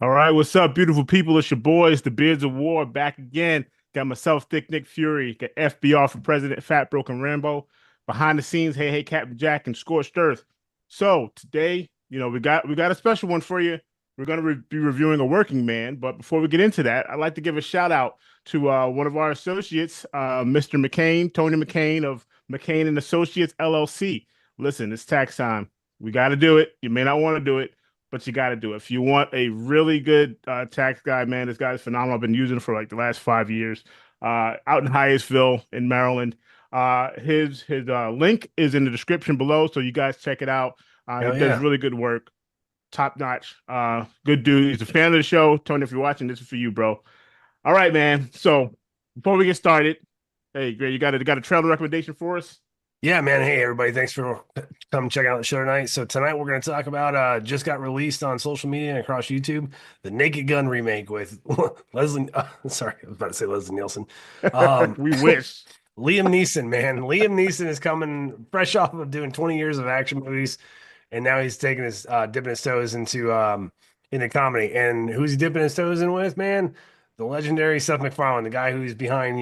All right, what's up, beautiful people? It's your boys, the Beards of War, back again. Got myself, Thick Nick Fury, got FBR for President, Fat Broken Rambo. Behind the scenes, hey, Captain Jack, and Scorched Earth. So today, we got a special one for you. We're gonna be reviewing A Working Man, but before we get into that, I'd like to give a shout out to one of our associates, Mr. McCain, Tony McCain of McCain and Associates LLC. Listen, it's tax time. We got to do it. You may not want to do it, but you got to do it. If you want a really good tax guide, man, this guy is phenomenal. I've been using it for like the last 5 years. Out in Hyattsville in Maryland. His link is in the description below, so you guys check it out. He Hell does yeah. really good work, top notch. Good dude. He's a fan of the show. Tony, if you're watching, this is for you, bro. All right, man. So before we get started, hey, great, you got a trailer recommendation for us? Yeah, man. Hey, everybody. Thanks for coming check out the show tonight. So tonight we're going to talk about just got released on social media and across YouTube, the Naked Gun remake with Leslie. Sorry, I was about to say Leslie Nielsen. Um, We wish. Liam Neeson, man. Liam Neeson is coming fresh off of doing 20 years of action movies, and now he's taking his dipping his toes into comedy. And who's he dipping his toes in with, man? The legendary Seth MacFarlane, the guy who's behind,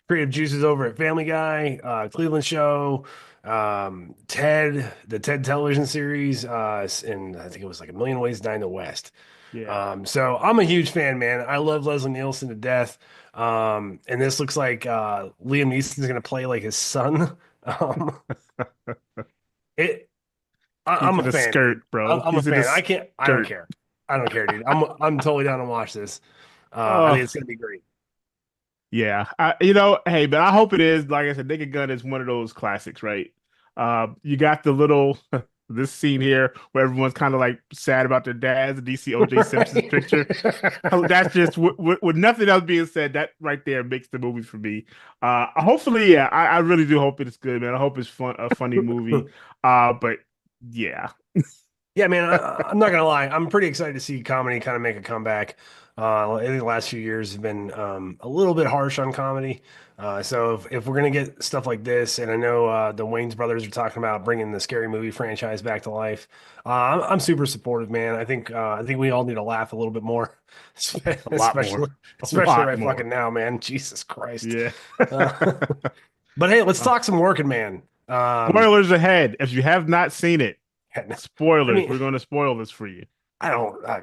creative juices over at Family Guy, Cleveland Show, the Ted television series, and I think it was like A Million Ways to Die in the West. Yeah. So I'm a huge fan, man. I love Leslie Nielsen to death. And this looks like Liam Neeson's gonna play like his son. Um, it, He's I'm a in a fan, dude. skirt, bro. I'm a He's in a fan. I don't skirt. care. I don't care, dude. I'm totally down to watch this. I think Oh, it's gonna be great. yeah. Hey, but I hope it is. Like I said, Naked Gun is one of those classics, right? You got the little this scene here where everyone's kind of like sad about their dads. DC OJ Simpson's picture. Right. Oh, that's just with nothing else being said. That right there makes the movie for me. Hopefully, yeah. I really do hope it's good, man. I hope it's a funny movie. But yeah, Yeah, man, I'm not gonna lie. I'm pretty excited to see comedy kind of make a comeback. I think the last few years have been a little bit harsh on comedy. So if we're gonna get stuff like this, and I know the Wayans brothers are talking about bringing the Scary Movie franchise back to life, I'm super supportive, man. I think we all need to laugh a little bit more, a lot more, especially a especially lot right more. fucking now, man. Jesus Christ. Yeah. Uh, but hey, let's talk some working man. Spoilers ahead. If you have not seen it, I spoilers. mean, We're going to spoil this for you. I don't. I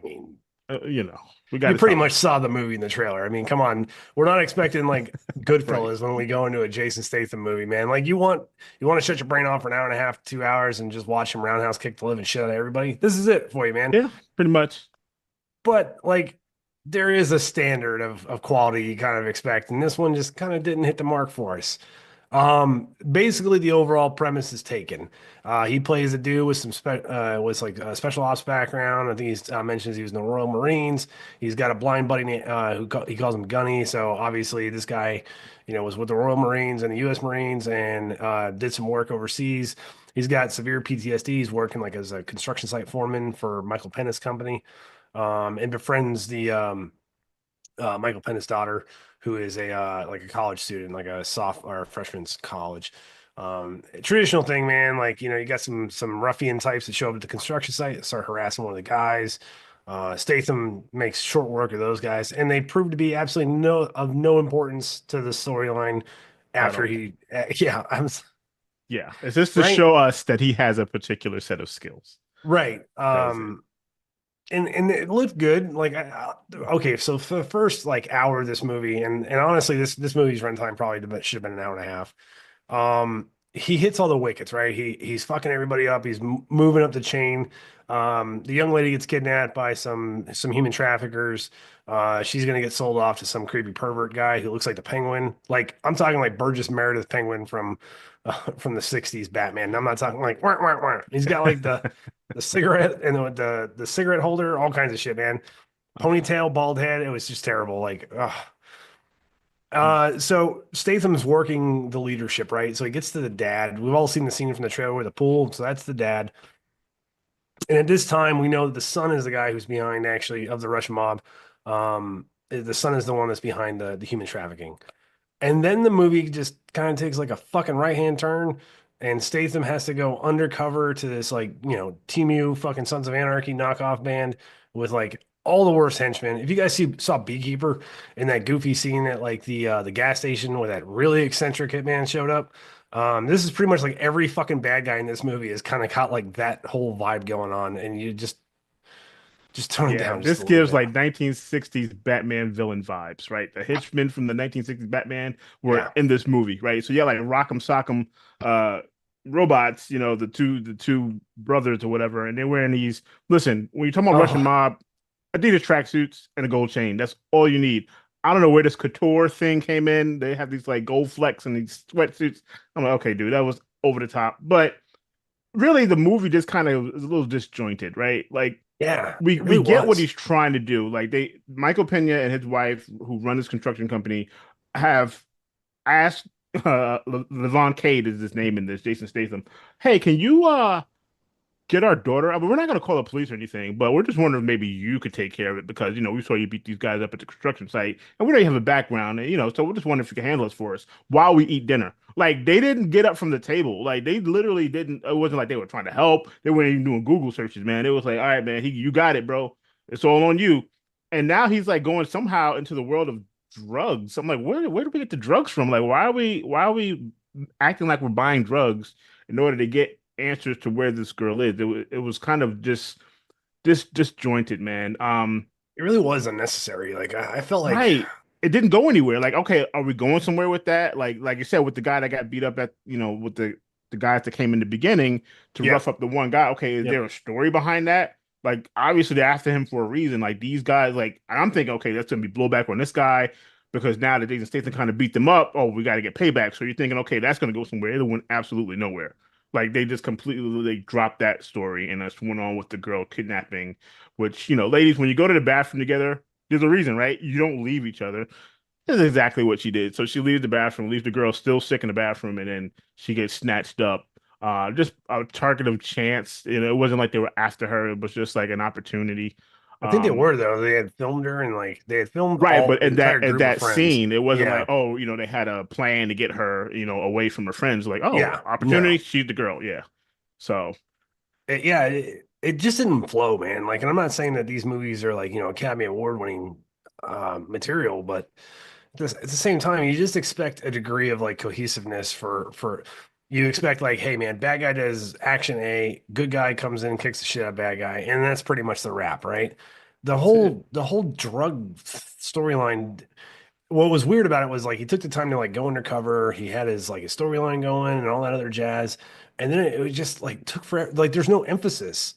mean. We got You to pretty talk much about saw the movie in the trailer. I mean, come on. We're not expecting like it. Right. Goodfellas when we go into a Jason Statham movie, man. Like you want to shut your brain off for an hour and a half, 2 hours and just watch him roundhouse kick the living shit out of everybody. This is it for you, man. Yeah, pretty much. But like there is a standard of quality you kind of expect, and this one just kind of didn't hit the mark for us. Basically, the overall premise is taken. He plays a dude with with like a special ops background. I think he's mentions he was in the Royal Marines. He's got a blind buddy he calls him Gunny. So obviously, this guy, was with the Royal Marines and the U.S. Marines and did some work overseas. He's got severe PTSD. He's working like as a construction site foreman for Michael Pennis company, and befriends the Michael Pennis' daughter, who is a like a college student, like a soft or a freshman's college. Traditional thing, man. Like you got some ruffian types that show up at the construction site, start harassing one of the guys. Statham makes short work of those guys, and they prove to be absolutely no importance to the storyline At after all. he. Yeah, Yeah. It's just to right, show us that he has a particular set of skills. right. That was it. And it looked good. Like, okay, so for the first like hour of this movie, and honestly, this movie's runtime probably should have been an hour and a half. He hits all the wickets, right? He's fucking everybody up. He's moving up the chain. The young lady gets kidnapped by some human traffickers. She's gonna get sold off to some creepy pervert guy who looks like the Penguin. Like I'm talking like Burgess Meredith Penguin from the '60s Batman. I'm not talking like wah, wah, wah. He's got like the cigarette and the cigarette holder, all kinds of shit, man. Ponytail, bald head. It was just terrible. Like, ugh. So Statham's working the leadership, right? So he gets to the dad. We've all seen the scene from the trailer with the pool. So that's the dad. And at this time, we know that the son is the guy who's behind actually of the Russian mob. The son is the one that's behind the human trafficking. And then the movie just kind of takes like a fucking right hand turn. and Statham has to go undercover to this like, Team U fucking Sons of Anarchy knockoff band with like all the worst henchmen. If you guys saw Beekeeper in that goofy scene at like the gas station where that really eccentric hitman showed up, this is pretty much like every fucking bad guy in this movie is kind of got like that whole vibe going on, and you just tone it Yeah, down just this a little gives bit. like 1960s Batman villain vibes, right? The henchmen from the 1960s Batman were Yeah. in this movie, right? So yeah, like Rock'em Sock'em uh robots, the two brothers or whatever, and they're wearing these. Listen, when you're talking about Russian Oh, mob, Adidas tracksuits and a gold chain. That's all you need. I don't know where this couture thing came in. They have these like gold flecks and these sweatsuits. I'm like, okay, dude, that was over the top. But really, the movie just kind of is a little disjointed, right? Like yeah, we it really we get what was. he's trying to do. Like Michael Pena and his wife, who run this construction company, have asked Levon Cade is his name in this, Jason Statham. Hey, can you get our daughter? I mean, we're not going to call the police or anything, but we're just wondering if maybe you could take care of it because we saw you beat these guys up at the construction site, and we know you have a background, and so we're just wondering if you can handle this for us while we eat dinner. Like they didn't get up from the table, like they literally didn't. It wasn't like they were trying to help. They weren't even doing Google searches, man. It was like, all right, man, you got it, bro. It's all on you. And now he's like going somehow into the world of drugs. I'm like, where do we get the drugs from? Like, why are we acting like we're buying drugs in order to get answers to where this girl is? It was kind of just disjointed, man. It really was unnecessary. Like I felt like, Right. It didn't go anywhere. Like, okay, are we going somewhere with that? Like you said, with the guy that got beat up at, with the guys that came in the beginning to yeah, rough up the one guy. Okay, is yep. there a story behind that? Like, obviously they're after him for a reason. Like these guys, like I'm thinking, okay, that's gonna be blowback on this guy because now that Jason Statham kind of beat them up, oh, we got to get payback. So you're thinking, okay, that's gonna go somewhere. It went absolutely nowhere. Like they just completely they dropped that story and just went on with the girl kidnapping, which, ladies, when you go to the bathroom together, there's a reason, right? You don't leave each other. That's exactly what she did. So she leaves the bathroom, leaves the girl still sick in the bathroom, and then she gets snatched up. Just a target of chance. It wasn't like they were after her. It was just like an opportunity. I think they Um, were though. They had filmed her and like they had filmed right, all but the in entire that group of friends. scene, it wasn't like, Yeah, oh, they had a plan to get her, away from her friends. Like, oh, yeah, opportunity, no, she's the girl. Yeah. So it just didn't flow, man. Like, and I'm not saying that these movies are like Academy Award winning material, but at the same time, you just expect a degree of like cohesiveness for you expect like, hey man, bad guy does action A, good guy comes in, kicks the shit out of bad guy, and that's pretty much the wrap, right? The that's it. whole the whole drug storyline. What was weird about it was like he took the time to like go undercover. He had his like his storyline going and all that other jazz, and then it was just like took forever. Like there's no emphasis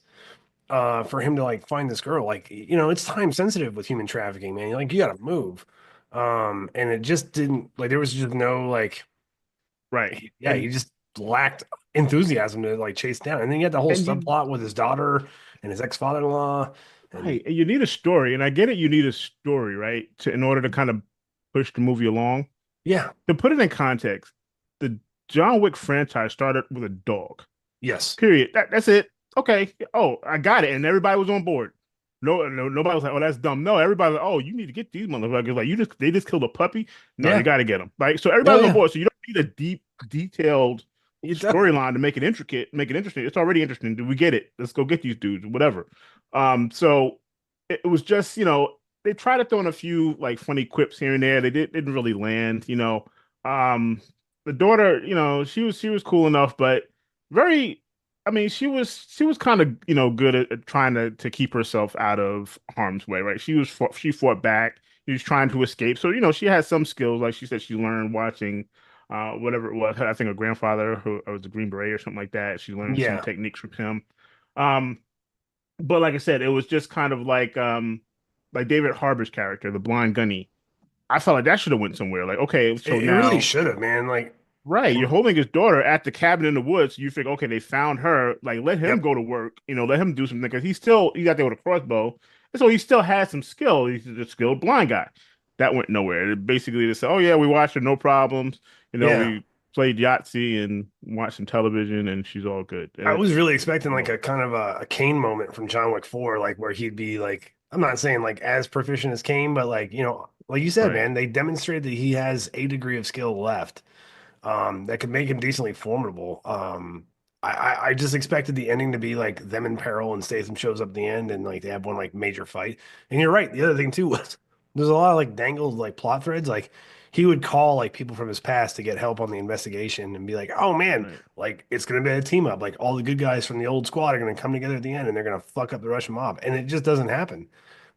for him to like find this girl. Like, it's time sensitive with human trafficking, man. Like you gotta move. And it just didn't like there was just no like Right. yeah, he just lacked enthusiasm to like chase down. And then you had the whole And you subplot with his daughter and his ex-father-in-law. And Right. And you need a story. And I get it, you need a story, right? In order to kind of push the movie along. yeah, To put it in context, the John Wick franchise started with a dog. yes. Period. That's it. Okay. Oh, I got it. And everybody was on board. No, nobody was like, "Oh, that's dumb." No, everybody was like, "Oh, you need to get these motherfuckers." Like, they just killed a puppy. No, you Yeah. got to get them. Like, so Oh everybody's on yeah. board. So you don't need a deep, detailed You don't. storyline to make it intricate, make it interesting. It's already interesting. Do we get it? Let's go get these dudes, whatever. So it was just, they tried to throw in a few like funny quips here and there. They didn't really land. Um, the daughter, she was cool enough, but very. I mean, she was kind of good at trying to keep herself out of harm's way, right? She fought back. She was trying to escape, so she had some skills. Like she said, she learned watching whatever it was. I think her grandfather, who was a Green Beret or something like that. She learned some Yeah. techniques from him. Um, but like I said, it was just kind of like David Harbour's character, the blind gunny. I felt like that should have went somewhere. Like, okay, so It really now, should have, man. Like, right, you're and holding his daughter at the cabin in the woods. You think, okay, they found her. Like, let him yep. go to work. Let him do something because he's out there with a crossbow, and so he still has some skill. He's a skilled blind guy. That went nowhere. Basically, they said, "Oh yeah, we watched her, no problems." Yeah. We played Yahtzee and watched some television, and she's all good. And I was it's really expecting like no, a kind of a Kane moment from John Wick 4, like where he'd be like, I'm not saying like as proficient as Kane, but like, like you said, right. man, they demonstrated that he has a degree of skill left. that could make him decently formidable. I just expected the ending to be like them in peril and Statham shows up at the end and like they have one like major fight. And you're right. The other thing too was there's a lot of like dangled like plot threads. Like he would call like people from his past to get help on the investigation and be like, oh man, Right. like it's gonna be a team up. Like all the good guys from the old squad are gonna come together at the end and they're gonna fuck up the Russian mob. And it just doesn't happen.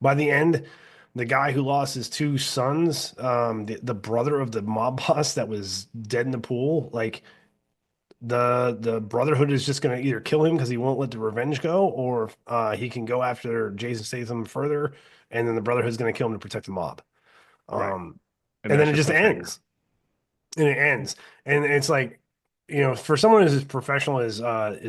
By the end, the guy who lost his two sons, the brother of the mob boss that was dead in the pool, like the Brotherhood is just going to either kill him because he won't let the revenge go, or he can go after Jason Statham further, and then the Brotherhood's going to kill him to protect the mob. Right. Um, And and then that's it your just cliffhanger. ends, and it ends, and it's like, for someone who's as professional as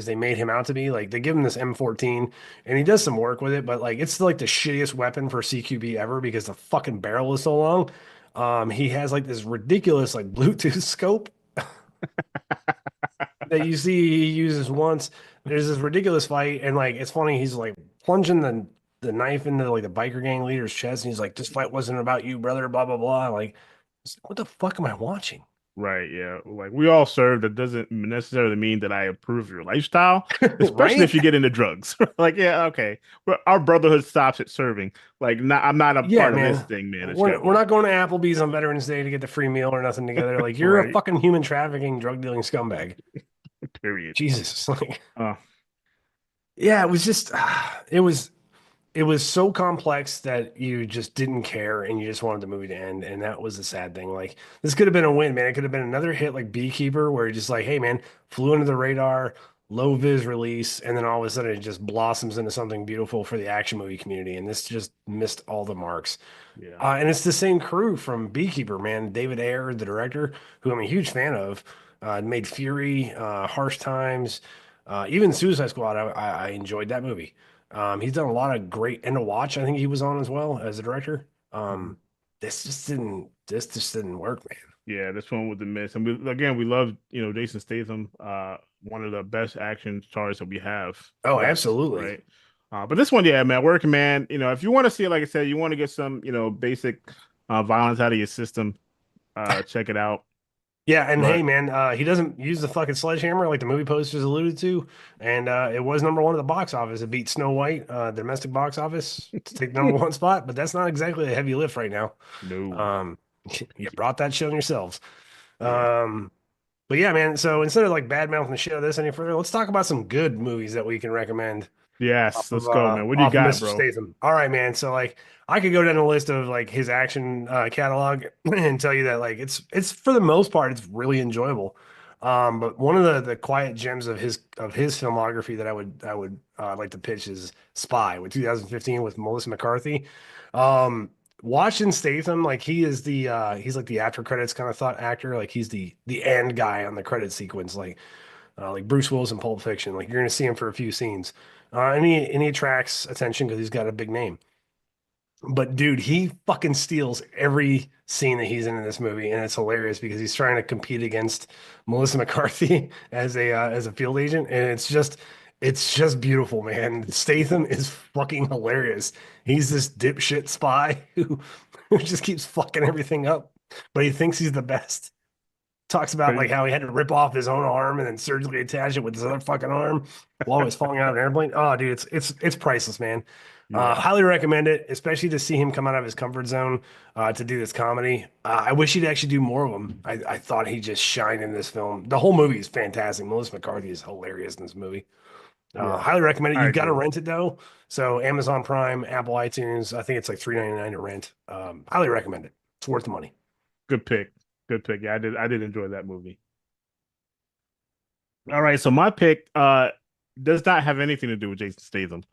they made him out to be, like they give him this M14, and he does some work with it, but like it's like the shittiest weapon for CQB ever because the fucking barrel is so long. He has like this ridiculous like Bluetooth scope that you see he uses once. There's this ridiculous fight, and like it's funny, he's like plunging the knife into like the biker gang leader's chest, and he's like, "This fight wasn't about you, brother." Blah blah blah. Like, what the fuck am I watching? Right, yeah. Like we all serve, that doesn't necessarily mean that I approve your lifestyle, especially if Right? you get into drugs. Like, yeah, okay. But our brotherhood stops at serving. Like, not, I'm not a Yeah, part of this man. thing, man. It's gotta We're be not going to Applebee's on Veterans Day to get the free meal or nothing together. Like, you're a right. fucking human trafficking, drug dealing scumbag. Period. Jesus. Like, Uh, yeah, it was just, it was so complex that you just didn't care and you just wanted the movie to end. And that was the sad thing. Like, this could have been a win, man. It could have been another hit like Beekeeper, where you're just like, hey, man, flew under the radar, low vis release. And then all of a sudden it just blossoms into something beautiful for the action movie community. And this just missed all the marks. yeah. And it's the same crew from Beekeeper, man. David Ayer, the director, who I'm a huge fan of, made Fury, Harsh Times, even Suicide Squad. I enjoyed that movie. He's done a lot of great, and to watch, I think he was on as well as a director. Mhm. This just didn't work, man. Yeah, this one was a miss. And we love, Jason Statham, one of the best action stars that we have Oh, left, absolutely. right? But this one, yeah, man, working, man. If you want to see it, like I said, you want to get some, basic violence out of your system, check it out. Yeah, and hey, But man, he doesn't use the fucking sledgehammer like the movie posters alluded to, and it was number one at the box office. It beat Snow White, the domestic box office, to take the number one spot. But that's not exactly a heavy lift right now. no, Um, you brought that shit on yourselves. yeah, Um, but yeah, man. So instead of like bad mouthing the shit out of this any further, let's talk about some good movies that we can recommend yes, let's go, man. What do you off of got, Mr. bro? Statham. All right, man. So like I could go down the list of like his action catalog and tell you that like it's for the most part it's really enjoyable. But one of the quiet gems of his filmography that I would like to pitch is Spy with 2015 with Melissa McCarthy. Um, Watching Statham, like he's like the after credits kind of thought actor, like he's the end guy on the credit sequence, like Bruce Willis in Pulp Fiction. Like you're going to see him for a few scenes, and he attracts attention because he's got a big name. But dude, he fucking steals every scene that he's in this movie, and it's hilarious because he's trying to compete against Melissa McCarthy as a field agent, and it's just beautiful, man. Statham is fucking hilarious. He's this dipshit spy who just keeps fucking everything up, but he thinks he's the best. Talks about like Pretty, how he had to rip off his own arm and then surgically attach it with his other fucking arm while he was falling out of an airplane. Oh, dude, it's priceless, man. yeah. Highly recommend it, especially to see him come out of his comfort zone to do this comedy. I wish he'd actually do more of them. I thought he just shined in this film. The whole movie is fantastic. Melissa McCarthy is hilarious in this movie. Yeah, Highly recommend it. I You've got to agree. rent it though. So Amazon Prime, Apple iTunes. I think it's like $3.99 to rent. Highly recommend it. It's worth the money. Good pick. Good pick. Yeah, I did enjoy that movie. All right, so my pick does not have anything to do with Jason Statham.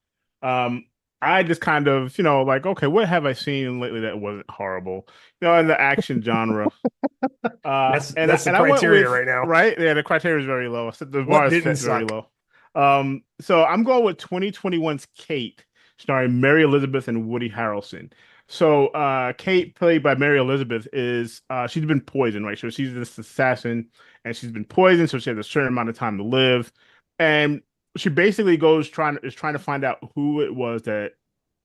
Um I just kind of, like, okay, what have I seen lately that wasn't horrible? In the action genre. That's And that's the I went criteria with, right now. right? Yeah, the criteria is very low. I said the bar What is didn't set very suck? low. So I'm going with 2021's Kate, starring Mary Elizabeth and Woody Harrelson. So Kate, played by Mary Elizabeth, is she's been poisoned, right? So she's this assassin, and she's been poisoned, so she has a certain amount of time to live, and she basically is trying to find out who it was that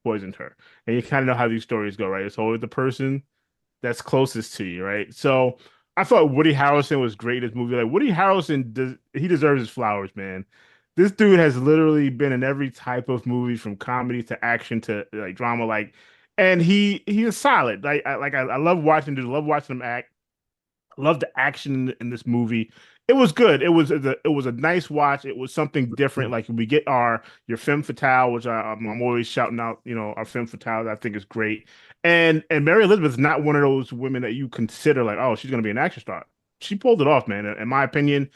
poisoned her. And you kind of know how these stories go, right? It's always the person that's closest to you, right? So I thought Woody Harrelson was great in this movie. Like Woody Harrelson he deserves his flowers, man. This dude has literally been in every type of movie from comedy to action to like drama, and he is solid. I love watching dude, love watching him act. Love the action in this movie. It was good. It was a nice watch. It was something different. Like we get our your femme fatale, which I'm always shouting out. You know, our femme fatale I think is great. And Mary Elizabeth is not one of those women that you consider like, oh, she's gonna be an action star. She pulled it off, man. In my opinion,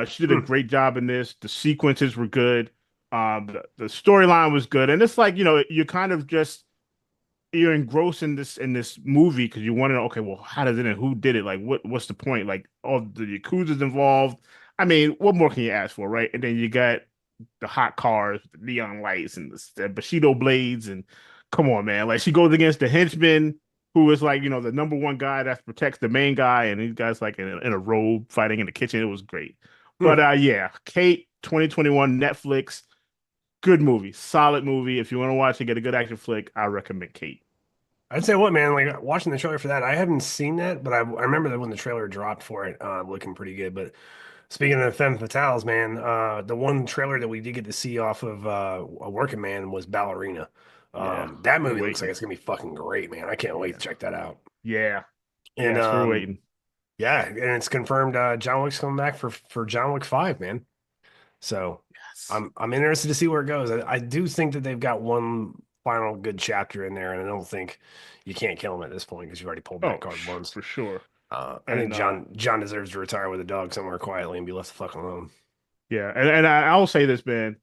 she did a great job in this. The sequences were good. The storyline was good, and it's like you kind of just you're engrossed in this movie because you want to know, okay, well, how does it end? Who did it? Like, what's the point? Like, all the Yakuza's involved. I mean, what more can you ask for, right? And then you got the hot cars, the neon lights, and the Bushido blades, and come on, man, like she goes against the henchman, who is like the number one guy that protects the main guy, and these guys like in a robe fighting in the kitchen. It was great, but yeah, Kate, 2021 Netflix, good movie, solid movie. If you want to watch it, get a good action flick, I recommend Kate. I'd say what, man, like watching the trailer for that, I haven't seen that, but I remember that when the trailer dropped for it, looking pretty good. But speaking of femme fatales, man, the one trailer that we did get to see off of A Working Man was Ballerina. Yeah, That we're movie looks like waiting. it's gonna be fucking great, man. I can't wait Yeah, to check that out. yeah, And yes, we're waiting. yeah, and it's confirmed John Wick's coming back for John Wick 5, man. So Yes. I'm interested to see where it goes. I do think that they've got one final good chapter in there, and I don't think you can't kill him at this point because you've already pulled that Oh, card once. for sure. I think And John deserves to retire with a dog somewhere quietly and be left the fuck alone. yeah, and I'll say this, man.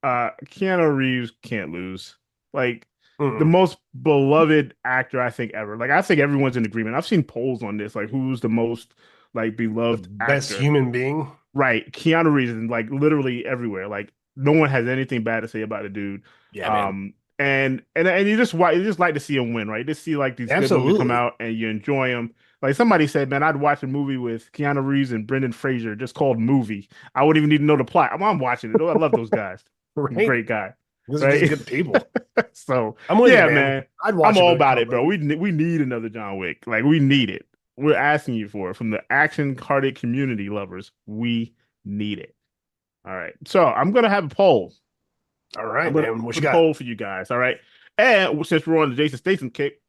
Keanu Reeves can't lose. Like the Mm-mm. most beloved actor I think ever. Like I think everyone's in agreement. I've seen polls on this, like who's the most like The beloved best actor. human being. Right. Keanu Reeves is like literally everywhere. Like no one has anything bad to say about the dude. Yeah, man. And you just like to see him win, right? Just see like these good movies come Absolutely. out and you enjoy them. Like somebody said, man, I'd watch a movie with Keanu Reeves and Brendan Fraser just called Movie. I wouldn't even need to know the plot. I'm watching it. I love those guys. Right? Great guy, Those are just right? good people. So I'm with you, yeah, man. man, I'd I'm watch a all movie about called it, bro. Movie. We need another John Wick. Like we need it. We're asking you for it from the action hearted community lovers. We need it. All right. So I'm gonna have a poll. All I'm right, gonna man. What you put a got? poll for you guys. All right. And since we're on the Jason Statham kick,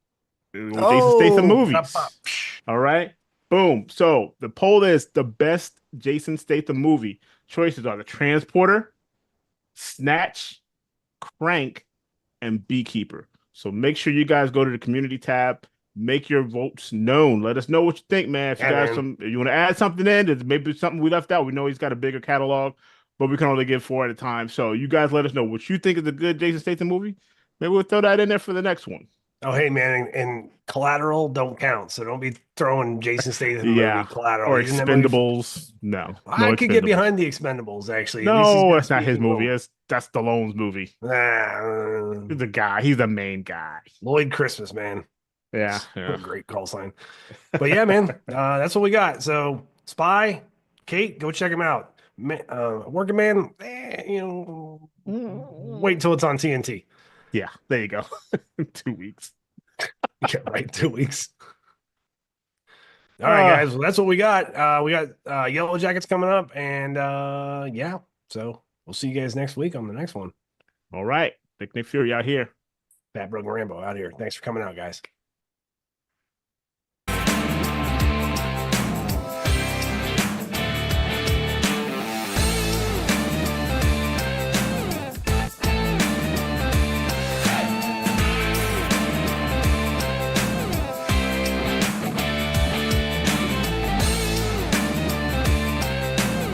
we're going Jason Statham Oh, pop, pop. movies. All right. Boom. So the poll is the best Jason Statham movie. Choices are The Transporter, Snatch, Crank, and Beekeeper. So make sure you guys go to the community tab, make your votes known. Let us know what you think, man. If you Yeah, guys man. if you want to add something in, there's maybe something we left out. We know he's got a bigger catalog, but we can only give four at a time. So you guys let us know what you think is a good Jason Statham movie. Maybe we'll throw that in there for the next one. Oh, hey, man. And Collateral don't count. So don't be throwing Jason Statham movie Yeah. Collateral. Or He's in that movie. Expendables. No, no I could get Expendables. behind the Expendables, actually. At least he's No, got that's not his speaking movie. role. That's Stallone's movie. Ah, He's the guy. He's the main guy. Lloyd Christmas, man. Yeah, What yeah. a great call sign. But yeah, man, that's what we got. So Spy, Kate, go check him out. Working Man, wait until it's on TNT. Yeah, there you go. 2 weeks. Yeah, right. 2 weeks. All right, Uh, guys. Well, that's what we got. We got Yellow Jackets coming up, and yeah. So we'll see you guys next week on the next one. all right. Nick Fury out here. Fat Brother Rambo out here. Thanks for coming out, guys.